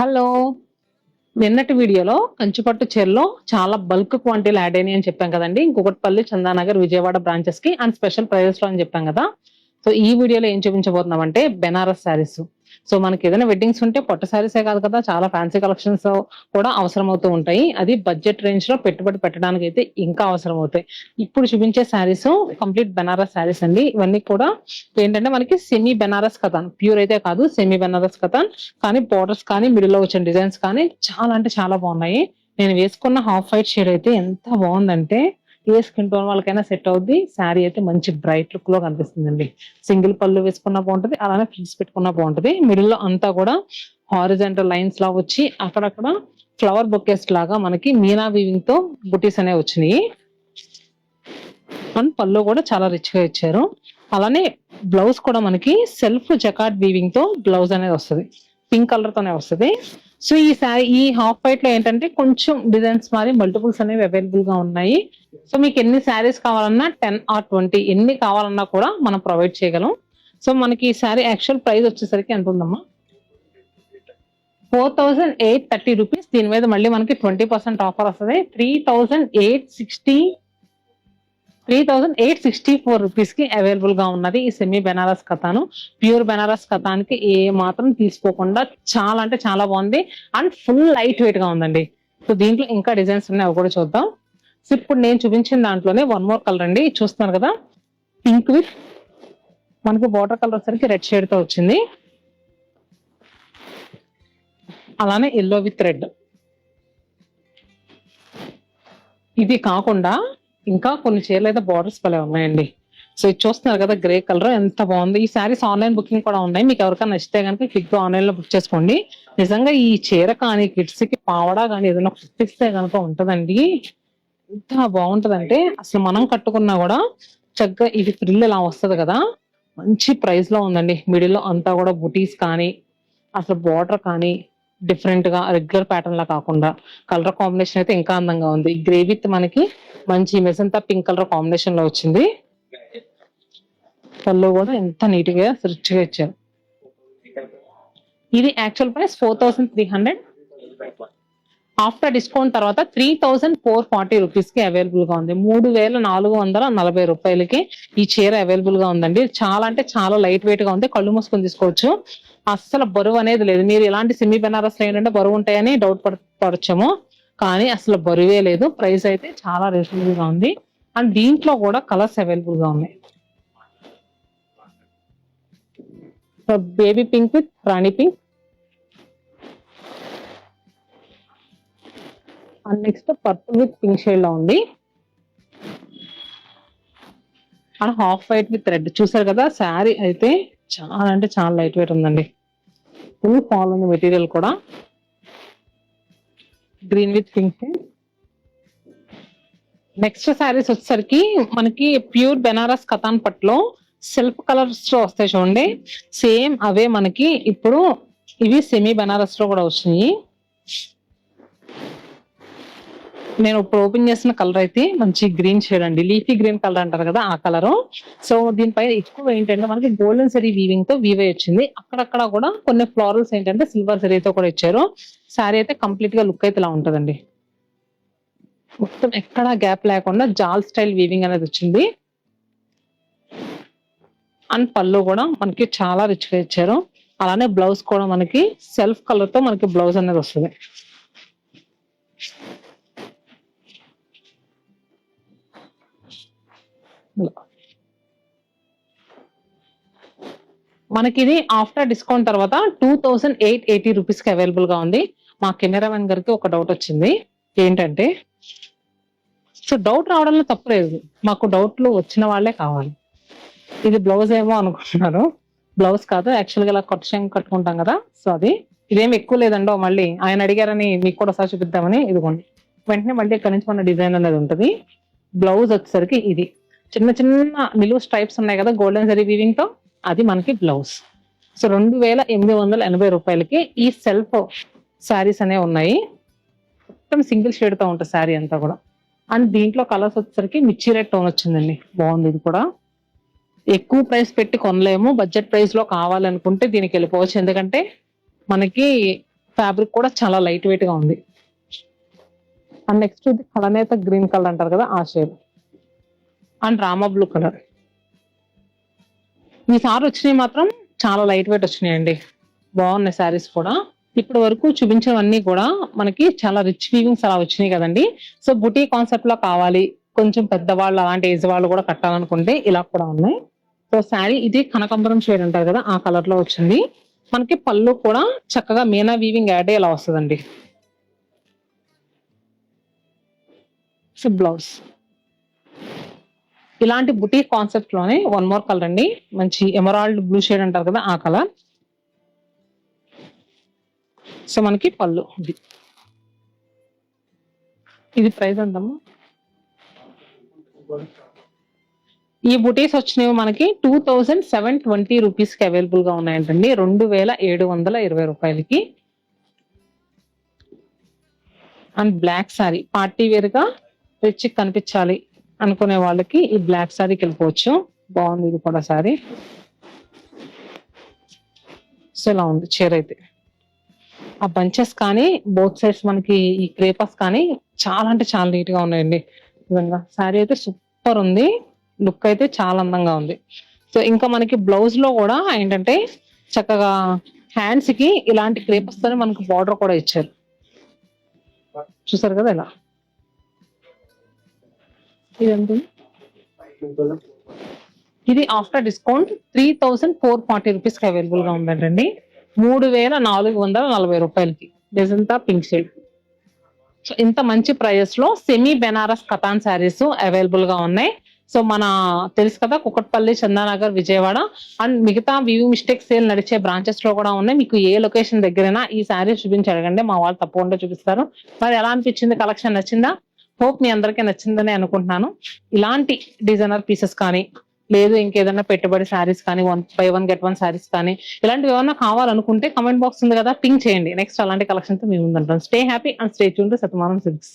Hello. నిన్నటి వీడియోలో కంచిపట్టు చీరలో చాలా బల్క్ క్వాంటిటీలు యాడ్ అయినాయి అని చెప్పాం కదండి. కుకట్పల్లి, చందానగర్, విజయవాడ బ్రాంచెస్ కి అండ్ స్పెషల్ ప్రైజెస్ లో అని చెప్పాం కదా. సో ఈ వీడియోలో ఏం చూపించబోతున్నాం అంటే బెనారస్ శారీస్. సో మనకి ఏదైనా వెడ్డింగ్స్ ఉంటే పట్టు శారీసే కాదు కదా, చాలా ఫ్యాన్సీ కలెక్షన్స్ కూడా అవసరం అవుతూ ఉంటాయి. అది బడ్జెట్ రేంజ్ లో పెట్టుబడి పెట్టడానికి అయితే ఇంకా అవసరం అవుతాయి. ఇప్పుడు చూపించే శారీస్ కంప్లీట్ బెనారస్ శారీస్ అండి. ఇవన్నీ కూడా ఏంటంటే మనకి సెమీ బెనారస్ కథాన్, ప్యూర్ అయితే కాదు, సెమీ బెనారస్ కథాన్. కానీ బోర్డర్స్ కానీ మిడిల్ లో వచ్చిన డిజైన్స్ కానీ చాలా అంటే చాలా బాగున్నాయి. నేను వేసుకున్న హాఫ్ వైట్ షేడ్ అయితే ఎంత బాగుందంటే ఏ స్కిన్ టోన్ వాళ్ళకైనా సెట్ అవుద్ది. శారీ అయితే మంచి బ్రైట్ లుక్ లో కనిపిస్తుందండి. సింగిల్ పళ్ళు వేసుకున్నా బాగుంటది, అలానే ఫ్రిల్స్ పెట్టుకున్నా బాగుంటది. మిడిల్ లో అంతా కూడా హారిజాంటల్ లైన్స్ లా వచ్చి అక్కడక్కడ ఫ్లవర్ బొకేస్ లాగా మనకి మీనా వీవింగ్ తో బుటీస్ అనేవి వచ్చినాయి. అండ్ పళ్ళు కూడా చాలా రిచ్ గా ఇచ్చారు. అలానే బ్లౌజ్ కూడా మనకి సెల్ఫ్ జకార్డ్ వీవింగ్ తో బ్లౌజ్ అనేది వస్తుంది, పింక్ కలర్ తోనే వస్తుంది. సో ఈ శారీ ఈ హాఫ్ వైట్ లో ఏంటంటే కొంచెం డిజైన్స్ మారి మల్టిపుల్స్ అనేవి అవైలబుల్ గా ఉన్నాయి. సో మీకు ఎన్ని శారీస్ కావాలన్నా 10 or 20 ఎన్ని కావాలన్నా కూడా మనం ప్రొవైడ్ చేయగలం. సో మనకి ఈ శారీ యాక్చువల్ ప్రైస్ వచ్చేసరికి ఎంత ఉందమ్మా? 4830 రూపీస్. దీని మీద మళ్ళీ మనకి 20% ఆఫర్ వస్తుంది. 3864 రూపీస్ కి అవైలబుల్ గా ఉన్నది ఈ సెమీ బెనారస్ కథాను. ప్యూర్ బెనారస్ కథానికి ఏ మాత్రం తీసుకోకుండా చాలా అంటే చాలా బాగుంది అండ్ ఫుల్ లైట్ వెయిట్ గా ఉందండి. సో దీంట్లో ఇంకా డిజైన్స్ ఉన్నాయి, అవి కూడా చూద్దాం. సో ఇప్పుడు నేను చూపించిన దాంట్లోనే వన్ మోర్ కలర్ అండి, చూస్తున్నారు కదా, పింక్ విత్ మనకి వాటర్ కలర్ వచ్చరికి రెడ్ షేడ్ తో వచ్చింది. అలానే ఎల్లో విత్ రెడ్. ఇది కాకుండా ఇంకా కొన్ని చీరలు అయితే బార్డర్స్ భలే ఉన్నాయండి. సో ఇది చూస్తున్నారు కదా, గ్రే కలర్ ఎంత బాగుంది. ఈ శారీస్ ఆన్లైన్ బుకింగ్ కూడా ఉన్నాయి. మీకు ఎవరికైనా నచ్చితే కనుక క్లిక్ గా ఆన్లైన్ లో బుక్ చేసుకోండి. నిజంగా ఈ చీర కానీ కిడ్స్ కి పావడా కానీ ఏదైనా కుట్టిస్తే కనుక ఉంటదండి, ఎంత బాగుంటదంటే అసలు మనం కట్టుకున్నా కూడా చక్కగా ఇది ఫ్రిల్ ఇలా వస్తుంది కదా, మంచి ప్రైస్ లో ఉందండి. మిడిల్ లో అంతా కూడా బుటీస్ కానీ అసలు బార్డర్ కానీ డిఫరెంట్ గా రెగ్యులర్ ప్యాటర్న్ లా కాకుండా కలర్ కాంబినేషన్ అయితే ఇంకా అందంగా ఉంది. గ్రే విత్ మనకి మంచి మెజంతా పింక్ కలర్ కాంబినేషన్ లో వచ్చింది. పళ్ళు కూడా ఎంత నీట్ గా రిచ్ గా ఇచ్చారు. ఇది యాక్చువల్ ప్రైస్ 4300. ఆఫ్టర్ డిస్కౌంట్ తర్వాత 3440 రూపీస్ కి అవైలబుల్ గా ఉంది. 3440 రూపాయలకి ఈ చీర అవైలబుల్ గా ఉందండి. చాలా అంటే చాలా లైట్ వెయిట్ గా ఉంది, కళ్ళు మూసుకొని తీసుకోవచ్చు. అస్సలు బరువు అనేది లేదు. మీరు ఇలాంటి సెమీ బెనారస్ లో ఏంటంటే బరువు ఉంటాయని డౌట్ పడచ్చేమో, కానీ అసలు బరువే లేదు. ప్రైస్ అయితే చాలా రీజనబుల్ గా ఉంది అండ్ దీంట్లో కూడా కలర్స్ అవైలబుల్ గా ఉన్నాయి. So baby pink with Rani pink and next purple with pink shade లో ఉంది and half white with red. చూసారు కదా, శారీ అయితే చాలా అంటే చాలా లైట్ వెయిట్ ఉందండి. ఫుల్ ఫాల్ ఉంది మెటీరియల్ కూడా. Green with pink. Next saris వచ్చేసరికి మనకి pure Banaras katan పట్లో self colours లో వస్తాయి చూడండి, సేమ్ అవే మనకి ఇప్పుడు ఇవి సెమీ బెనారస్ లో కూడా వచ్చినాయి. నేను ఇప్పుడు ఓపెన్ చేసిన కలర్ అయితే మంచి గ్రీన్ షేడ్ అండి, లీఫీ గ్రీన్ కలర్ అంటారు కదా ఆ కలర్. సో దీనిపైన ఎక్కువ ఏంటంటే మనకి గోల్డెన్ జరీ వీవింగ్ తో వీవ్ వచ్చింది. అక్కడక్కడ కూడా కొన్ని ఫ్లోరల్స్ ఏంటంటే సిల్వర్ జరీతో కూడా ఇచ్చారు. శారీ అయితే కంప్లీట్ గా లుక్ అయితే ఇలా ఉంటదండి. మొత్తం ఎక్కడా గ్యాప్ లేకుండా జాల్ స్టైల్ వీవింగ్ అనేది వచ్చింది అండ్ పళ్ళు కూడా మనకి చాలా రిచ్ గా ఇచ్చారు. అలానే బ్లౌజ్ కూడా మనకి సెల్ఫ్ కలర్ తో మనకి బ్లౌజ్ అనేది వస్తుంది. మనకి ఇది ఆఫ్టర్ డిస్కౌంట్ తర్వాత 2880 రూపీస్ కి అవైలబుల్ గా ఉంది. మా కెమెరామెన్ గారికి ఒక డౌట్ వచ్చింది, ఏంటంటే సో డౌట్ రావడంలో తప్పులేదు, మాకు డౌట్లు వచ్చిన వాళ్ళే కావాలి. ఇది బ్లౌజ్ ఏమో అనుకుంటున్నారు, బ్లౌజ్ కాదు, యాక్చువల్ గా ఇలా కొట్టం కట్టుకుంటాం కదా. సో అది ఇదేమి ఎక్కువ లేదండో, మళ్ళీ ఆయన అడిగారని మీకు కూడా ఒకసారి చూపిద్దామని ఇదిగోండి. వెంటనే మళ్ళీ ఇక్కడ నుంచి మన డిజైన్ అనేది ఉంటుంది. బ్లౌజ్ వచ్చేసరికి ఇది చిన్న చిన్న నిలువు స్ట్రైప్స్ ఉన్నాయి కదా గోల్డెన్ జరీ వీవింగ్ తో, అది మనకి బ్లౌజ్. సో 2880 రూపాయలకి ఈ సెల్ఫ్ శారీస్ అనేవి ఉన్నాయి. మొత్తం సింగిల్ షేడ్ తో ఉంటుంది శారీ అంతా కూడా. అండ్ దీంట్లో కలర్స్ వచ్చేసరికి మిర్చి రెడ్ టోన్ వచ్చిందండి, బాగుంది. ఇది కూడా ఎక్కువ ప్రైస్ పెట్టి కొనలేము, బడ్జెట్ ప్రైస్ లో కావాలనుకుంటే దీనికి వెళ్ళిపోవచ్చు. ఎందుకంటే మనకి ఫ్యాబ్రిక్ కూడా చాలా లైట్ వెయిట్ గా ఉంది. అండ్ నెక్స్ట్ ఇది కలనేత గ్రీన్ కలర్ అంటారు కదా, ఆ shade. And Rama blue colour. ఈసారి వచ్చినాయి మాత్రం చాలా లైట్ వెయిట్ వచ్చినాయండి, బాగున్నాయి శారీస్ కూడా. ఇప్పటి వరకు చూపించినవన్నీ కూడా మనకి చాలా రిచ్ వీవింగ్స్ అలా వచ్చినాయి కదండి. సో బుటీ కాన్సెప్ట్ లో కావాలి, కొంచెం పెద్దవాళ్ళు అలాంటి ఏజ్ వాళ్ళు కూడా కట్టాలనుకుంటే ఇలా కూడా ఉన్నాయి. సో శారీ ఇది కనకాంబరం షేడ్ అంటారు కదా, ఆ కలర్ లో వచ్చింది. మనకి పళ్ళు కూడా చక్కగా మీనా వీవింగ్ యాడ్ ఇలా వస్తుందండి. సో బ్లౌజ్ ఇలాంటి బుటీ కాన్సెప్ట్ లోనే వన్ మోర్ కలర్ అండి, మంచి ఎమరాల్డ్ బ్లూ షేడ్ అంటారు కదా, ఆ కలర్. సో మనకి పళ్ళు ఇది ప్రైస్ ఎంతమ్మా? ఈ బుటీస్ వచ్చినవి మనకి 2720 రూపీస్ కి అవైలబుల్ గా ఉన్నాయంటండి, 2720 రూపాయలకి. And black sari party wear గా రిచ్ కనిపించాలి అనుకునే వాళ్ళకి ఈ బ్లాక్ సారీకి వెళ్ళిపోవచ్చు. బాగుంది ఇది కూడా సారీ. సో ఇలా ఉంది చీర అయితే. ఆ బంచెస్ కానీ బోత్ సైడ్స్ మనకి ఈ క్రేపర్స్ కానీ చాలా అంటే చాలా నీట్ గా ఉన్నాయండి. నిజంగా సారీ అయితే సూపర్ ఉంది, లుక్ అయితే చాలా అందంగా ఉంది. సో ఇంకా మనకి బ్లౌజ్ లో కూడా ఏంటంటే చక్కగా హ్యాండ్స్ కి ఇలాంటి క్రేపర్స్ తోనే మనకి బార్డర్ కూడా ఇచ్చారు, చూసారు కదా ఇలా. ఇదంతా ఇది ఆఫ్టర్ డిస్కౌంట్ 3440 రూపీస్ కి అవైలబుల్ గా ఉందండి, 3440 రూపాయలకి. డిజంతా పింక్ షేడ్. సో ఇంత మంచి ప్రైజెస్ లో సెమీ బెనారస్ కతాన్ శారీస్ అవైలబుల్ గా ఉన్నాయి. సో మన తెలుసు కదా కుకట్పల్లి, చందానగర్, విజయవాడ అండ్ మిగతా వ్యూ మిస్టేక్ సేల్ నడిచే బ్రాంచెస్ లో కూడా ఉన్నాయి. మీకు ఏ లొకేషన్ దగ్గరైనా ఈ శారీస్ చూపించి అడగండి, మా వాళ్ళు తప్పకుండా చూపిస్తారు. మరి ఎలా అనిపించింది, కలెక్షన్ నచ్చిందా? హోప్ మీ అందరికీ నచ్చిందని అనుకుంటున్నాను. ఇలాంటి డిజైనర్ పీసెస్ కానీ లేదు ఇంకేదైనా పెట్టుబడి శారీస్ కానీ 1 by 1 get 1 శారీస్ కానీ ఇలాంటివి ఏమన్నా కావాలనుకుంటే కమెంట్ బాక్స్ ఉంది కదా, పింక్ చేయండి. నెక్స్ట్ అలాంటి కలెక్షన్ తో మేము ముందుంటాం. Stay happy and stay tuned to Shatamanam silks.